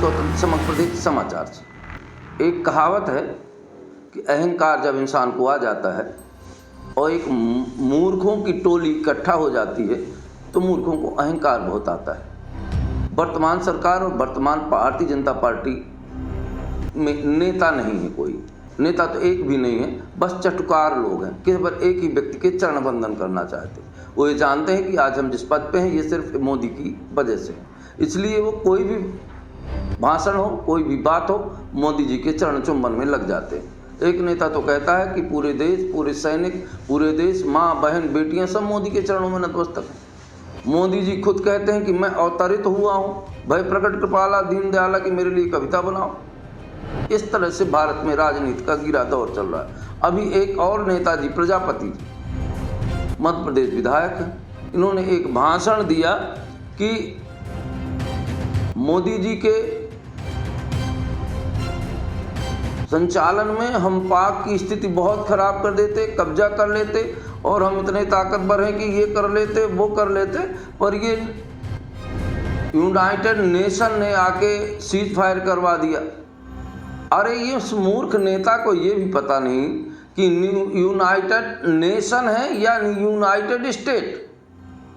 गौतम, समग्र प्रदेश समाचार से। एक कहावत है कि अहंकार जब इंसान को आ जाता है और एक मूर्खों की टोली इकट्ठा हो जाती है तो मूर्खों को अहंकार बहुत आता है। वर्तमान सरकार और वर्तमान भारतीय जनता पार्टी में नेता नहीं है, कोई नेता तो एक भी नहीं है, बस चटुकार लोग हैं। केवल एक ही व्यक्ति के चरण वंदन करना चाहते हैं। वो ये जानते हैं कि आज हम जिस पद पे हैं ये सिर्फ मोदी की वजह से है, इसलिए वो कोई भी भाषण हो, कोई भी बात हो, मोदी जी के चरण चुंबन में लग जाते हैं। एक नेता तो कहता है कि पूरे देश, पूरे सैनिक, पूरे देश, माँ बहन बेटियां सब मोदी के चरणों में नतमस्तक हैं। मोदी जी खुद कहते हैं कि मैं अवतरित हुआ हूँ, भय प्रकट कृपाला दीन दयाला की मेरे लिए कविता बनाओ। इस तरह से भारत में राजनीति का गिरा दौर चल रहा है। अभी एक और नेताजी प्रजापति मध्य प्रदेश विधायक हैं, इन्होंने एक भाषण दिया कि मोदी जी के संचालन में हम पाक की स्थिति बहुत खराब कर देते, कब्जा कर लेते और हम इतने ताकतवर हैं कि ये कर लेते, वो कर लेते, पर ये यूनाइटेड नेशन ने आके सीज फायर करवा दिया। अरे ये उस मूर्ख नेता को ये भी पता नहीं कि यूनाइटेड नेशन है या यूनाइटेड स्टेट।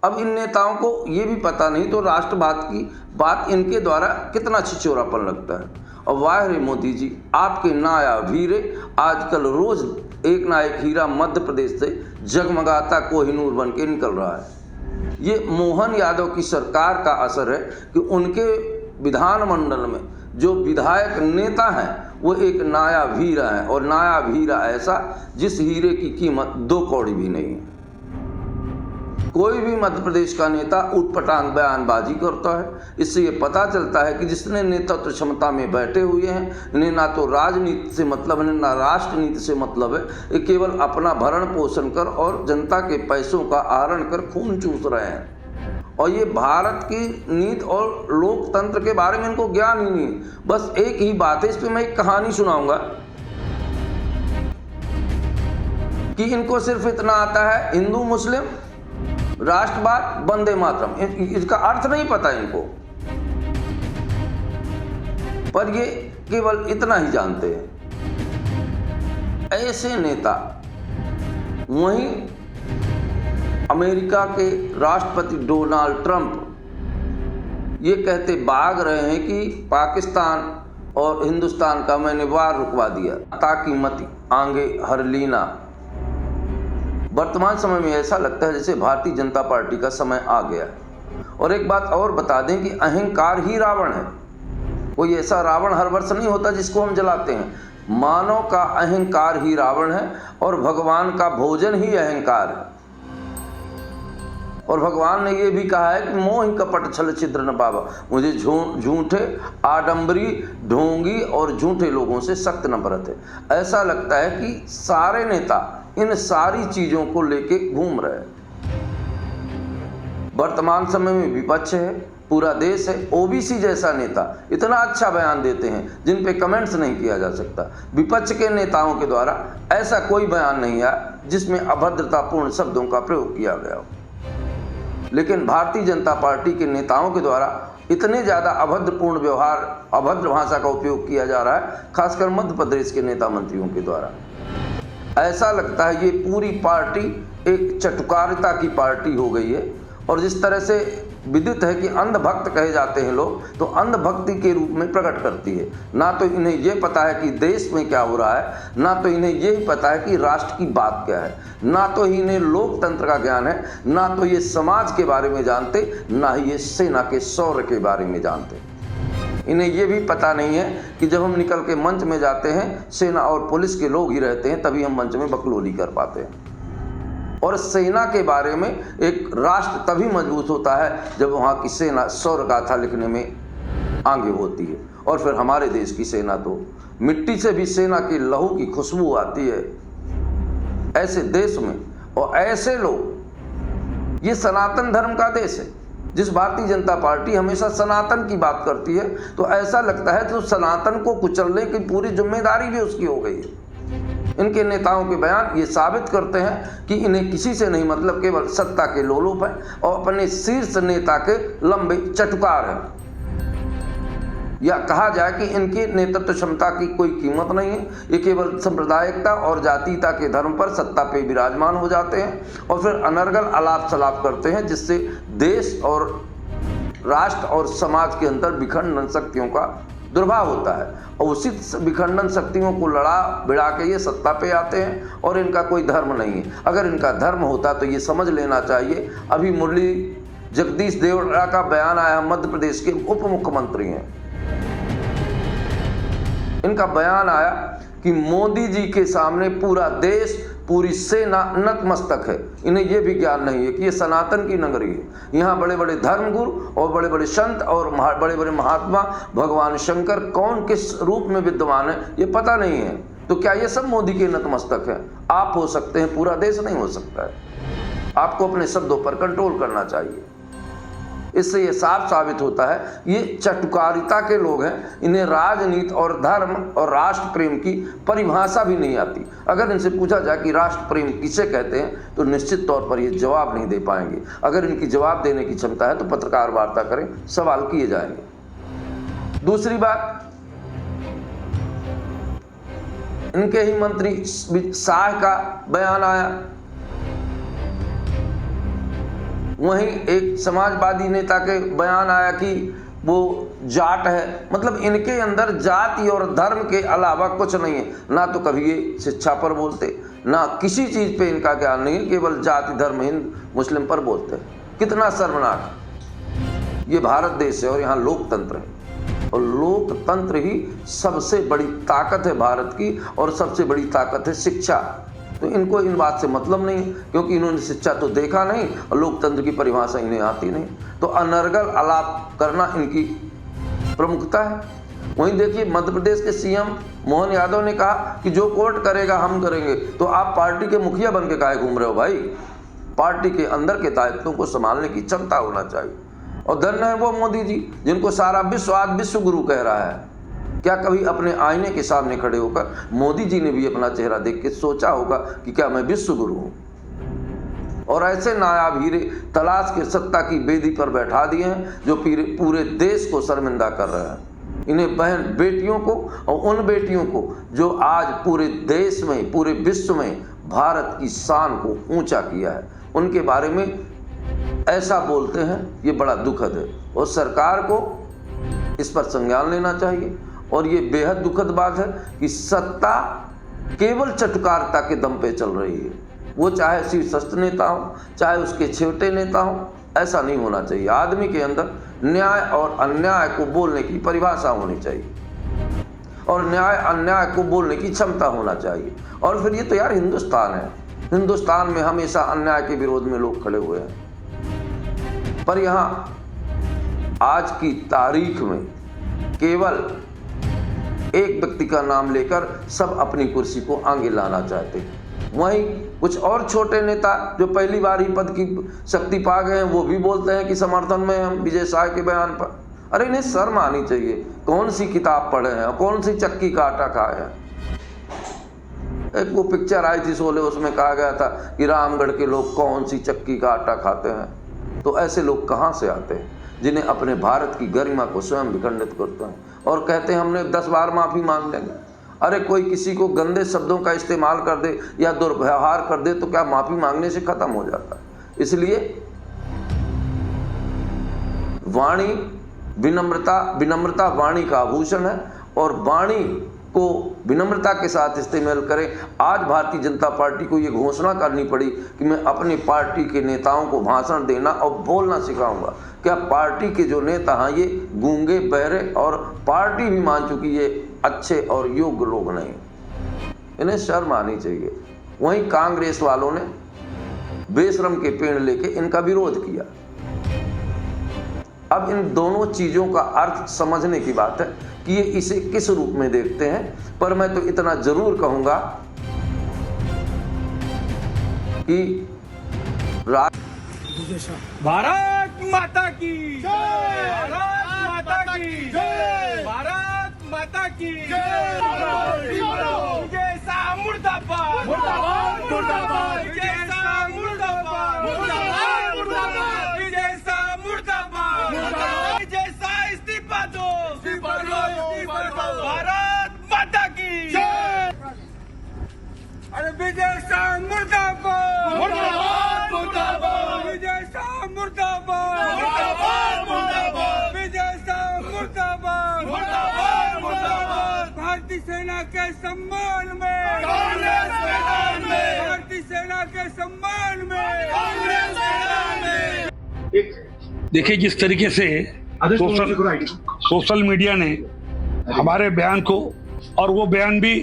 अब इन नेताओं को ये भी पता नहीं तो राष्ट्रवाद की बात इनके द्वारा कितना छिछोरापन लगता है। और वाह रे मोदी जी, आपके नायाब हीरे आजकल रोज एक ना एक हीरा मध्य प्रदेश से जगमगाता कोहिनूर बन के निकल रहा है। ये मोहन यादव की सरकार का असर है कि उनके विधानमंडल में जो विधायक नेता हैं वो एक नायाब हीरा है, और नायाब हीरा ऐसा जिस हीरे की कीमत 2 कौड़ी भी नहीं है। कोई भी मध्य प्रदेश का नेता उटपटांग बयानबाजी करता है, इससे ये पता चलता है कि जिसने नेतृत्व क्षमता में बैठे हुए हैं इन्हें ना तो राजनीति से मतलब है ना राष्ट्रनीति से मतलब है। ये केवल अपना भरण पोषण कर और जनता के पैसों का आहरण कर खून चूस रहे हैं। और ये भारत की नीति और लोकतंत्र के बारे में इनको ज्ञान ही नहीं है। बस एक ही बात है, इस पर मैं एक कहानी सुनाऊंगा कि इनको सिर्फ इतना आता है हिंदू मुस्लिम, राष्ट्रवाद, वंदे मातरम, इसका अर्थ नहीं पता इनको, पर ये केवल इतना ही जानते हैं। ऐसे नेता वहीं अमेरिका के राष्ट्रपति डोनाल्ड ट्रंप ये कहते भाग रहे हैं कि पाकिस्तान और हिंदुस्तान का मैंने वार रुकवा दिया ताकि मत आगे हरलीना। वर्तमान समय में ऐसा लगता है जैसे भारतीय जनता पार्टी का समय आ गया है। और एक बात और बता दें कि अहंकार ही रावण है। कोई ऐसा रावण हर वर्ष नहीं होता जिसको हम जलाते हैं। मानव का अहंकार ही रावण है और भगवान का भोजन ही अहंकार है। और भगवान ने ये भी कहा है कि मोह ही कपट छल छिद्र न पावा, मुझे झूठे आडंबरी ढोंगी और झूठे लोगों से सख्त नफरत है। ऐसा लगता है कि सारे नेता इन सारी चीजों को लेके घूम रहे हैं। वर्तमान समय में विपक्ष है, पूरा देश है। ओबीसी जैसा नेता इतना अच्छा बयान देते हैं जिन पे कमेंट्स नहीं किया जा सकता। विपक्ष के नेताओं के द्वारा ऐसा कोई बयान नहीं आया जिसमें अभद्रतापूर्ण शब्दों का प्रयोग किया गया हो। लेकिन भारतीय जनता पार्टी के नेताओं के द्वारा इतने ज़्यादा अभद्रपूर्ण व्यवहार, अभद्र भाषा का उपयोग किया जा रहा है, खासकर मध्य प्रदेश के नेता मंत्रियों के द्वारा। ऐसा लगता है ये पूरी पार्टी एक चटुकारिता की पार्टी हो गई है। और जिस तरह से विदित है कि अंधभक्त कहे जाते हैं लोग, तो अंधभक्ति के रूप में प्रकट करती है। ना तो इन्हें ये पता है कि देश में क्या हो रहा है, ना तो इन्हें ये पता है कि राष्ट्र की बात क्या है, ना तो इन्हें लोकतंत्र का ज्ञान है, ना तो ये समाज के बारे में जानते, ना ही ये सेना के शौर्य के बारे में जानते। इन्हें ये भी पता नहीं है कि जब हम निकल के मंच में जाते हैं सेना और पुलिस के लोग ही रहते हैं, तभी हम मंच में बकलोली कर पाते हैं। और सेना के बारे में एक राष्ट्र तभी मजबूत होता है जब वहाँ की सेना शौर्य गाथा लिखने में आगे होती है। और फिर हमारे देश की सेना तो मिट्टी से भी सेना की लहू की खुशबू आती है। ऐसे देश में और ऐसे लोग, ये सनातन धर्म का देश है। जिस भारतीय जनता पार्टी हमेशा सनातन की बात करती है तो ऐसा लगता है तो सनातन को कुचलने की पूरी जिम्मेदारी भी उसकी हो गई है। इनके नेताओं के बयान ये साबित करते हैं कि इन्हें किसी से नहीं मतलब, केवल सत्ता के लोलुप हैं और अपने शीर्ष नेता के लंबे चटुकार हैं। या कहा जाए कि इनकी नेतृत्व क्षमता की कोई कीमत नहीं है। ये केवल सांप्रदायिकता और जातीयता के धर्म पर सत्ता पे विराजमान हो जाते हैं और फिर अनर्गल आलाप सलाप करते हैं, जिससे देश और राष्ट्र और समाज के अंदर विखंडन शक्तियों का दुर्भाव होता है और उसी विखंडन शक्तियों को लड़ा भिड़ा के ये सत्ता पे आते हैं और इनका कोई धर्म नहीं है। अगर इनका धर्म होता तो ये समझ लेना चाहिए। अभी मुरली जगदीश देवड़ा का बयान आया, मध्य प्रदेश के उप मुख्यमंत्री हैं, इनका बयान आया कि मोदी जी के सामने पूरा देश, पूरी सेना नतमस्तक है। इन्हें यह भी ज्ञान नहीं है कि ये सनातन की नगरी है। यहाँ बड़े बड़े धर्मगुरु और बड़े बड़े संत और बड़े बड़े महात्मा, भगवान शंकर कौन किस रूप में विद्यमान है ये पता नहीं है। तो क्या ये सब मोदी के नतमस्तक हैं? आप हो सकते हैं, पूरा देश नहीं हो सकता है। आपको अपने शब्दों पर कंट्रोल करना चाहिए। इससे ये साफ साबित होता है ये चटुकारिता के लोग हैं। इन्हें राजनीति और धर्म और राष्ट्र प्रेम की परिभाषा भी नहीं आती। अगर इनसे पूछा जाए कि राष्ट्र प्रेम किसे कहते हैं तो निश्चित तौर पर ये जवाब नहीं दे पाएंगे। अगर इनकी जवाब देने की क्षमता है तो पत्रकार वार्ता करें, सवाल किए जाएंगे। दूसरी बात, इनके ही मंत्री शाह का बयान आया। वहीं एक समाजवादी नेता के बयान आया कि वो जाट है। मतलब इनके अंदर जाति और धर्म के अलावा कुछ नहीं है। ना तो कभी ये शिक्षा पर बोलते, ना किसी चीज़ पे इनका ज्ञान नहीं है, केवल जाति धर्म हिंद मुस्लिम पर बोलते हैं। कितना शर्मनाक। ये भारत देश है और यहाँ लोकतंत्र है और लोकतंत्र ही सबसे बड़ी ताकत है भारत की और सबसे बड़ी ताकत है शिक्षा। तो इनको इन बात से मतलब नहीं, क्योंकि इन्होंने शिक्षा तो देखा नहीं और लोकतंत्र की परिभाषा इन्हें आती नहीं। तो अनर्गल आलाप करना इनकी प्रमुखता है। वहीं देखिए मध्य प्रदेश के सीएम मोहन यादव ने कहा कि जो कोर्ट करेगा हम करेंगे। तो आप पार्टी के मुखिया बन के काहे घूम रहे हो भाई? पार्टी के अंदर के दायित्वों को संभालने की क्षमता होना चाहिए। और धन्य है वो मोदी जी जिनको सारा विश्व आज विश्व गुरु कह रहा है। क्या कभी अपने आईने के सामने खड़े होकर मोदी जी ने भी अपना चेहरा देख के सोचा होगा कि क्या मैं विश्व गुरु हूं? और ऐसे नायाब हीरे तलाश के सत्ता की बेदी पर बैठा दिए हैं जो पूरे देश को शर्मिंदा कर रहे हैं। इन्हें बहन बेटियों को और उन बेटियों को जो आज पूरे देश में, पूरे विश्व में भारत की शान को ऊंचा किया है, उनके बारे में ऐसा बोलते हैं, ये बड़ा दुखद है। और सरकार को इस पर संज्ञान लेना चाहिए। और ये बेहद दुखद बात है कि सत्ता केवल चटुकारिता के दम पे चल रही है। वो चाहे शीर्षस्थ नेता हो, चाहे उसके छोटे नेता हो, ऐसा नहीं होना चाहिए। आदमी के अंदर न्याय और अन्याय को बोलने की परिभाषा होनी चाहिए और न्याय अन्याय को बोलने की क्षमता होना चाहिए। और फिर ये तो यार हिंदुस्तान है। हिंदुस्तान में हमेशा अन्याय के विरोध में लोग खड़े हुए हैं, पर यहाँ आज की तारीख में केवल एक व्यक्ति का नाम लेकर सब अपनी कुर्सी को आगे लाना चाहते हैं। वहीं कुछ और छोटे नेता जो पहली बार ही पद की शक्ति पा गए हैं वो भी बोलते हैं कि समर्थन में हम विजय शाह के बयान पर। अरे इन्हें शर्म आनी चाहिए। कौन सी किताब पढ़े हैं और कौन सी चक्की का आटा खाए हैं? एक वो पिक्चर आई थी शोले, उसमें कहा गया था कि रामगढ़ के लोग कौन सी चक्की का आटा खाते हैं। तो ऐसे लोग कहाँ से आते हैं जिन्हें अपने भारत की गरिमा को स्वयं विखंडित करते हैं और कहते हैं हमने 10 बार माफ़ी मांग लेंगे। अरे कोई किसी को गंदे शब्दों का इस्तेमाल कर दे या दुर्व्यवहार कर दे तो क्या माफ़ी मांगने से ख़त्म हो जाता है? इसलिए वाणी विनम्रता वाणी का आभूषण है और वाणी को विनम्रता के साथ इस्तेमाल करें। आज भारतीय जनता पार्टी को ये घोषणा करनी पड़ी कि मैं अपनी पार्टी के नेताओं को भाषण देना और बोलना सिखाऊंगा। क्या पार्टी के जो नेता हैं ये गूंगे बहरे और पार्टी भी मान चुकी ये अच्छे और योग्य लोग नहीं? इन्हें शर्म आनी चाहिए। वहीं कांग्रेस वालों ने बेशरम के पेड़ लेके इनका विरोध किया। अब इन दोनों चीज़ों का अर्थ समझने की बात है कि ये इसे किस रूप में देखते हैं। पर मैं तो इतना जरूर कहूंगा कि भारत माता की जय, भारत माता की जय, भारत माता की जय। विजय शाह मुर्दाबाद, मुर्दाबाद, मुर्दाबाद। विजय शाह मुर्दाबाद, मुर्दाबाद, मुर्दाबाद। विजय शाह मुर्दाबाद, मुर्दाबाद। विजय शाह इस्तीफा दो, इस्तीफा दो। विजय शाह मुर्दाबाद मुर्दाबाद मुर्दाबाद विजय शाह मुर्दाबाद मुर्दाबाद विजय शाह मुर्दाबाद मुर्दाबाद भारतीय सेना के सम्मान में कांग्रेस मैदान में भारतीय सेना के सम्मान में कांग्रेस मैदान में। देखिए, जिस तरीके से सोशल मीडिया ने हमारे बयान को, और वो बयान भी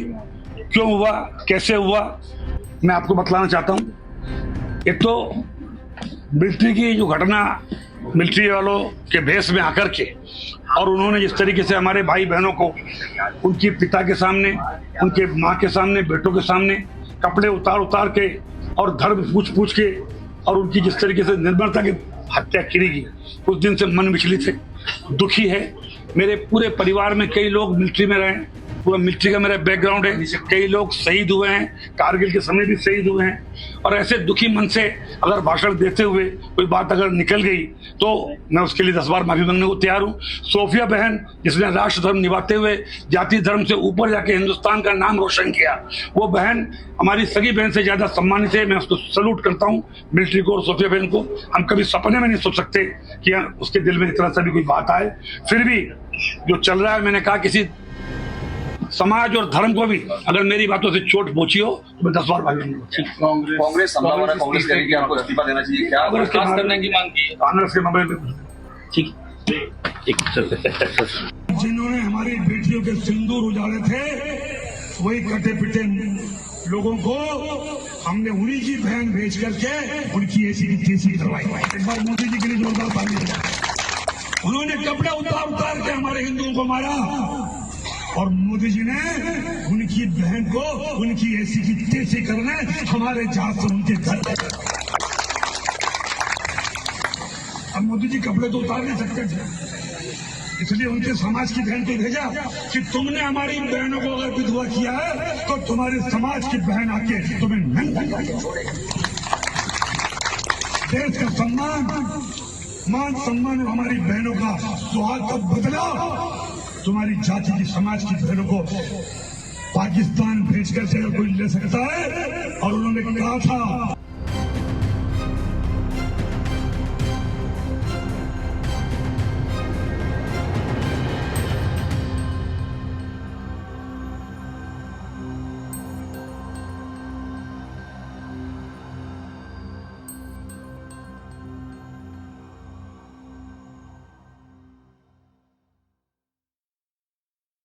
क्यों हुआ, कैसे हुआ, मैं आपको बतलाना चाहता हूँ। एक तो मिलिट्री की जो घटना, मिलिट्री वालों के भेष में आकर के, और उन्होंने जिस तरीके से हमारे भाई बहनों को उनके पिता के सामने, उनके माँ के सामने, बेटों के सामने कपड़े उतार उतार के और धर्म पूछ पूछ के, और उनकी जिस तरीके से निर्भरता की हत्या की गई, उस दिन से मन विचलित है, दुखी है। मेरे पूरे परिवार में कई लोग मिलिट्री में रहे, पूरा मिलिट्री का मेरा बैकग्राउंड है, कई लोग शहीद हुए हैं, कारगिल के समय भी शहीद हुए हैं। और ऐसे दुखी मन से अगर भाषण देते हुए कोई बात अगर निकल गई तो मैं उसके लिए 10 बार माफी मांगने को तैयार हूँ। सोफिया बहन, जिसने राष्ट्र धर्म निभाते हुए जाति धर्म से ऊपर जाके हिंदुस्तान का नाम रोशन किया, वो बहन हमारी सगी बहन से ज्यादा सम्मानित है। मैं उसको सल्यूट करता हूँ, मिलिट्री को और सोफिया बहन को। हम कभी सपने में नहीं सोच सकते कि उसके दिल में इतना सा भी कोई बात आए। फिर भी जो चल रहा है, मैंने कहा किसी समाज और धर्म को भी अगर मेरी बातों से चोट पहुंची हो तो मैं 10 बार माफी मांगूंगा। कांग्रेस हमलावर है, कांग्रेस कह रही है कि आपको इस्तीफा देना चाहिए, क्या कांग्रेस के करने की मांग की है? कांग्रेस के मामले में ठीक जिन्होंने हमारी बेटियों के सिंदूर उजाड़े थे, वही कटे पिटे लोगों को हमने उन्हीं की बहन भेज करके उनकी ऐसी की तैसी करवाई। एक बार मोदी जी के लिए जोरदार ताली बजाएं। उन्होंने कपड़े उतार उतार के हमारे हिंदुओं को मारा, और मोदी जी ने उनकी बहन को उनकी ऐसी की तैसी करने हमारे जहाज से उनके घर। अब मोदी जी कपड़े तो उतार नहीं सकते थे, इसलिए उनके समाज की बहन को भेजा कि तुमने हमारी बहनों को अगर विधवा किया है तो तुम्हारे समाज की बहन आके तुम्हें नंगा करके छोड़ेगा। देश का सम्मान, मान सम्मान और हमारी बहनों का सुहाग का बदला तुम्हारी जाति की, समाज की बहनों को पाकिस्तान भेजकर से कोई ले सकता है। और उन्होंने कहा था